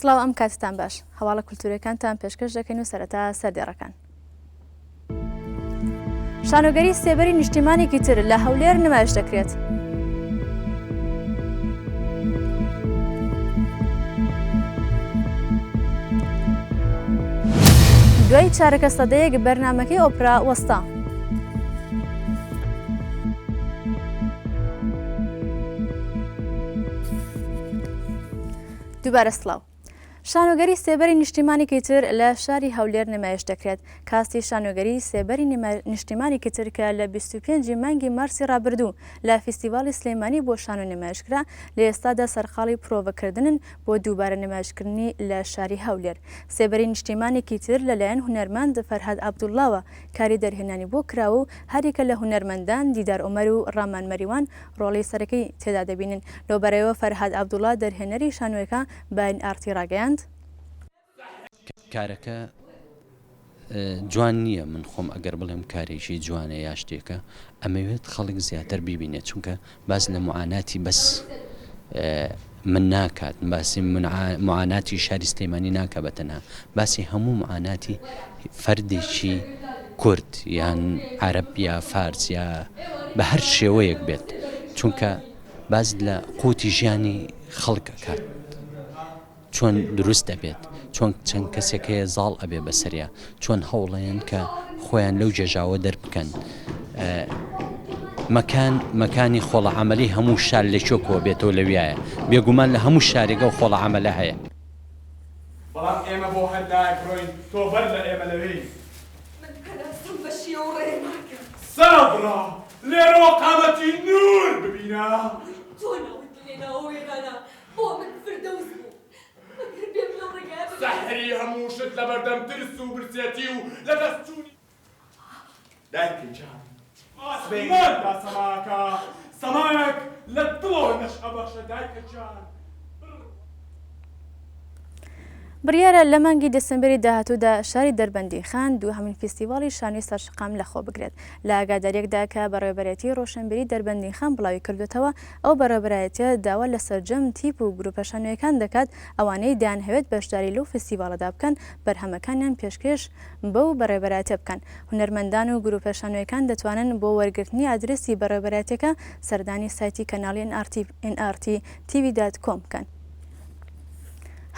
سڵاو ئەم کاتتان باش هەواڵە کولتورەکانتان پێشکەش دەکەین و سەرەتا سەردێڕەکان. شانۆگەری سێبەری نیشتیمانێکی تر لە هەولێر نمایش دەکرێت. دوای چارەکە سەدەیەک بەرنامەکەی ئۆپرا وەستا. دووبارە سڵاو. شانۆگەری سێبەری نیشتیمانێکی تر لە شاری هەولێر نمایش دەکرێت. کاستی شانۆگەری سێبەری نیشتیمانێکی ترکە لە 25 مانگی مارسی ڕابردوو لە فیستیڤاڵی سلێمانی بۆ شان و نمایشکرا لە ئێستادا سەرقاڵی پرۆڤەکردنن بۆ دووبارە نمایشکردنی لە شاری هەولێر. سێبەری نیشتیمانێکی تر لەلایەن هونەرمەند فەرهاد عەبدوڵڵاوە کاری دەرهێنانی بۆ کراوە و هەرێکە لە هونەرمەندان دیدار عومەر و ڕامان مەریوان ڕۆڵی سەرەکەی تێدا دەبینن. لەوبەرەوە فەرهاد عەبدوڵڵا دەرهێنەری شانۆیەکە بە ئارتی ڕاگەیاند. کارەکە جوان نییە، من خۆم ئەگەر بڵێم کارێکی جوانە یا شتێکە ئەمەوێت خەڵک زیاتر بیبینێت، چونکە باس لە معاناتی بەس من ناکات، باسی معاناتی شاری سلێمانی ناکە بەتەنها، باسی هەموو معاناتی فەردێکی کورد یان عەرەب یا فارس یا بە هەر شێوەیەک بێت، چونکە باز لە قوتی ژیانی خەڵک ئەکات، چۆن دروست دەبێت، چۆن چەند کەسێک هەیە زاڵ ئەبێ بەسەریا، چۆن هەوڵەیەن کە خۆیان لەو جێژاوە دەربکەن، مەکانی خۆڵە عەمەلی هەموو شار لەکوێکەوە بێتەوە لەویایە، بێگومان لە هەموو شارێکە و خۆڵە عەمەلە هەیە. بەڵام ئێمە بۆ هەردایک ڕۆین تۆ بەر لە ئێمە لەوەی من کەناستم بە شیە و ڕێ ناکەم. سەبڕە لێرەوە قامەتی نور ببینە. تۆ ناوت لێناوە وێرانە بۆ من فردەوس بوو. ئەگەر بێم لەو ڕێگایە سەحری هەموو شت لە بەردەم ترس و برسێتی و لە دەستچوونی دایکی جان سبەیماندا سەماکە سەماک لە دڵەوە نەشئە بەخشە دایکە جان. بڕیارە لە مانگی دەسەمبەری داهاتوودا شاری دەربەندی خان دووهەمین فیستیڤاڵی شانۆی سەرشقام لەخۆ بگرێت. لە ئاگاداریەکدا کە بەڕێوەبەرەتی ڕۆشنبیری دەربەندی خان بڵاوی کردوێتەوە، ئەو بەڕێوەبەرەتیە داوا لە سەرجەم تیپ و گروپە شانۆیەکان دەکات ئەوانەی دەیانهەوێت بەشداری لەو فیستیڤاڵەدا بکەن بەرهەمەکانیان پێشکەش بەو بەڕێوەبەرەتیە بکەن. هونەرمەندان و گروپە شانۆیەکان دەتوانن بۆ وەرگرتنی ئادرێسی بەڕێوەبەرەتیەکە سەردانی سایتی کەناڵی nrt.tv.com بکەن.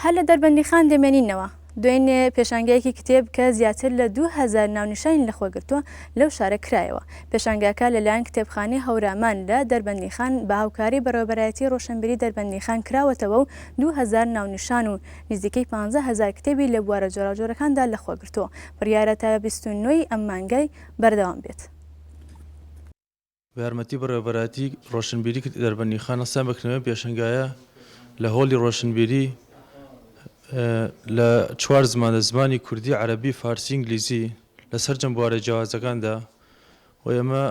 هەر لە دەربەندی خان دەمێنینەوە. دوێنێ پێشانگایەکی کتێب کە زیاتر لە 2000 ناونیشانی لەخۆگرتووە لەو شارە کرایەوە. پێشانگاکە لەلایەن کتێبخانەی هەورامان لە دەربەندی خان بە هاوکاری بەڕێوەبەرەتی ڕۆشنبیری دەربەندی خان کراوەتەوە و 2000 ناونیشان و نزیکەی 15000 کتێبی لە بوارە جۆراجۆرەکاندا لەخۆگرتووە. بڕیارە تا 29 ئەم مانگای بەردەوام بێت. بە یارمەتی بەڕێوەبەرەتی ڕۆشنبیری دەربەندی خان هەستان بکردنەوەی پێشەنگایە لە هۆڵی ڕۆشنبیری لە 4 زمانە زمانی کوردی، عەرەبی، فارسی، ئینگلیزی لەسەر جەم بوارە جیاوازەکاندا و ئێمە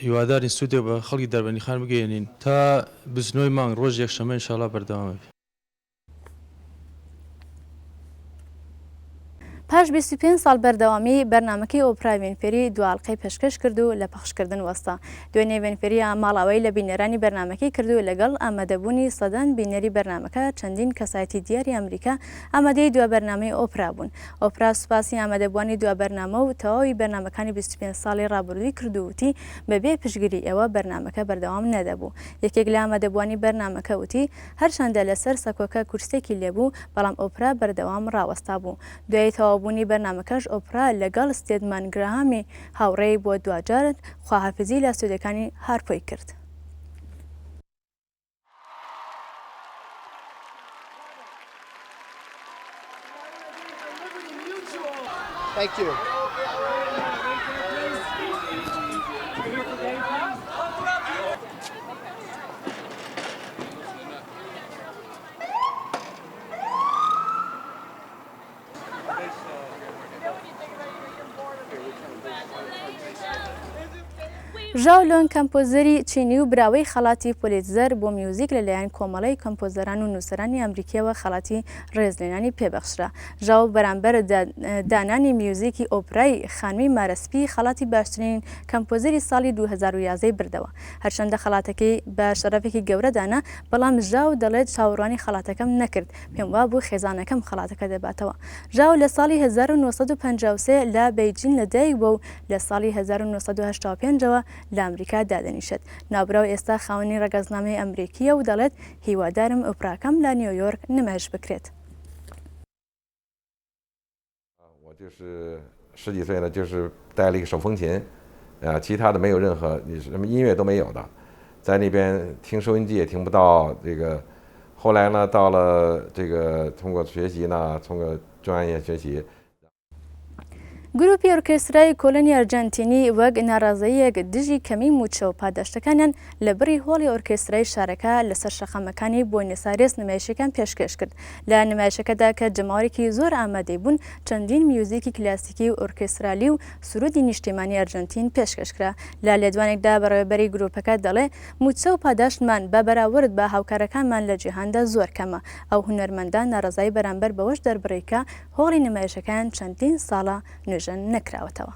هیوادارین سوودێک بە خەڵکی دەربەندی خان بگەێنین تا 29 مانگ ڕۆژ یەکشەممە ئینشاڵڵا بەردەوام بێت. پاش 25 ساڵ بەردەوامی بەرنامەکەی ئۆپرای وێنفێری دووەڵقەی پێشکەش کرد و لە پەخشکردن وەستا. دوێنێ وێنفێری ماڵاوایی لە بینەرانی بەرنامەکەی کردو لەگەڵ ئامادەبوونی سەدان بینەری بەرنامەکە چەندین کەسایەتی دیاری ئەمریکا ئامادەی دوا بەرنامەی ئۆپرا بوون. ئۆپرا سوپاسی ئامادەبوانی دوا بەرنامە و تەواوی بەرنامەکانی 25 ساڵی ڕابردووی کردووتی بەبێ پشگیری ئەوە بەرنامەکە بەردەوام نەدەبوو. یەکێک لە ئامادەبوانی بەرنامەکە وتی هەرچەندە لەسەر سەکۆکە کورسێکی لێبوو بەڵام ئۆپرا بەردەوام ڕاوەستا بوو. دوای بوونی بەرنامەکەش ئۆپرا لەگەڵ ستێدمان گراهامی هاوڕێی بۆ دوجار خواحافزی لە سودەکانی هارپۆی کرد. Thank you. ژاولۆن کەمپۆزەری چینی و براوەی خەڵاتی پۆلیتزەر بۆ میوزیک لەلایەن کۆمەڵی کۆمپۆزەران و نووسەرانی ئەمریکیەوە خەڵاتی ڕێزلێنانی پێبەخشرا. ژاو بەرامبەر دانانی میوزیکی ئۆپرای خانمی مارەسپی خەڵاتی باشترین کەمپۆزەری ساڵی 2011 بردەوە. هەرچەندە خەڵاتەکەی بە شەرەفێکی گەورەدانا، بەڵام ژاو دەڵێت چاوەڕوانی خەڵاتەکەم نەکرد، پێم وابوو خێزانەکەم خەڵاتەکە دەباتەوە. ژاو لە ساڵی 1953 لە بەیجین لەدایک بوو و لە ساڵی 1985ەوە لە ئەمریکا دادەنیشێت. ناوبراو ئێستا خاوەنی ڕەگەزنامەی ئەمریکیە و دەڵێت هیوادارم ئۆپراکەم لە نیویۆرک نمایش بکرێت. 我就是10几岁呢，就是带了一个手风琴，其他的没有任何什么音乐都没有的，在那边听收音机也听不到这个。后来呢，到了这个通过学习呢，通过专业学习。 گروپی ئۆرکێسترای کۆلۆنی ئەرجەنتینی وەک ناڕازەیەک دژی کەمی موچە و پاداشتەکانیان لە بڕی هۆڵی ئۆرکێسترای شارەکە لەسەر شەقەمەکانی بۆنێس ئایرێس نمایشەکان پێشکەش کرد. لە نمایشەکەدا کە جەماوەرێکی زۆر ئامادەی بوون، چەندین میوزیکی کلاسیکی و ئۆرکێسترالی و سرودی نیشتیمانی ئەرجەنتین پێشکەشکرا. لە لێدوانێکدا بەڕێوەبەری گروپەکە دەڵێ موچە و پاداشتمان بە بەراورد بە هاوکارەکانمان لە جیهاندا زۆر کەمە. ئەو هونەرمەندان ناڕزایی بەرامبەر بەوەش دەربڕێکە هۆڵی نمایشەکان چەندین ساڵە نوێژ نەکراوەتەوە.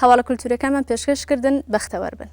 هەواڵە کولتورەکانمان پێشکەشکردن بەختەوەر بن.